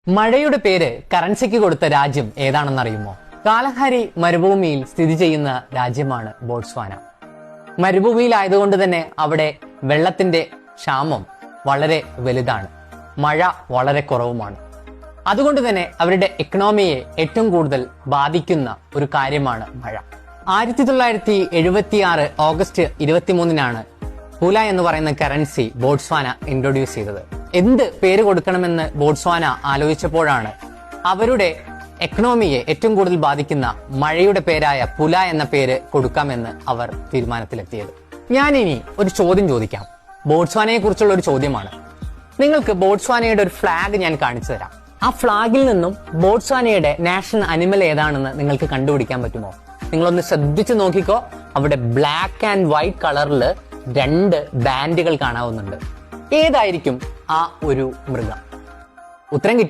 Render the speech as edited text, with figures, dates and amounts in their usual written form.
മഴയുടെ പേര് കറൻസിക്ക് കൊടുത്ത രാജ്യം ഏതാണെന്നറിയുമോ? കാലഹാരി മരുഭൂമിയിൽ സ്ഥിതി ചെയ്യുന്ന രാജ്യമാണ് ബോട്സ്വാന. മരുഭൂമിയിലായതുകൊണ്ട് തന്നെ അവിടെ വെള്ളത്തിന്റെ ക്ഷാമം വളരെ വലുതാണ്, മഴ വളരെ കുറവുമാണ്. അതുകൊണ്ട് തന്നെ അവരുടെ എക്കണോമിയെ ഏറ്റവും കൂടുതൽ ബാധിക്കുന്ന ഒരു കാര്യമാണ് മഴ. 1976 ഓഗസ്റ്റ് 23 പൂല എന്ന് പറയുന്ന കറൻസി ബോട്സ്വാന ഇൻട്രൊഡ്യൂസ് ചെയ്തത്. എന്ത് പേര് കൊടുക്കണമെന്ന് ബോട്സ്വാന ആലോചിച്ചപ്പോഴാണ് അവരുടെ എക്കണോമിയെ ഏറ്റവും കൂടുതൽ ബാധിക്കുന്ന മഴയുടെ പേരായ പുല എന്ന പേര് കൊടുക്കാമെന്ന് അവർ തീരുമാനത്തിലെത്തിയത്. ഞാനിനി ഒരു ചോദ്യം ചോദിക്കാം. ബോട്സ്വാനയെ കുറിച്ചുള്ള ഒരു ചോദ്യമാണ്. നിങ്ങൾക്ക് ബോട്സ്വാനയുടെ ഒരു ഫ്ലാഗ് ഞാൻ കാണിച്ചു തരാം. ആ ഫ്ലാഗിൽ നിന്നും ബോട്സ്വാനയുടെ നാഷണൽ അനിമൽ ഏതാണെന്ന് നിങ്ങൾക്ക് കണ്ടുപിടിക്കാൻ പറ്റുമോ? നിങ്ങളൊന്ന് ശ്രദ്ധിച്ചു നോക്കിക്കോ. അവിടെ ബ്ലാക്ക് ആൻഡ് വൈറ്റ് കളറിൽ 2 ബാൻഡുകൾ കാണാവുന്നുണ്ട്. ഏതായിരിക്കും ആ ഒരു മൃഗം? ഉത്തരം കിട്ടിയ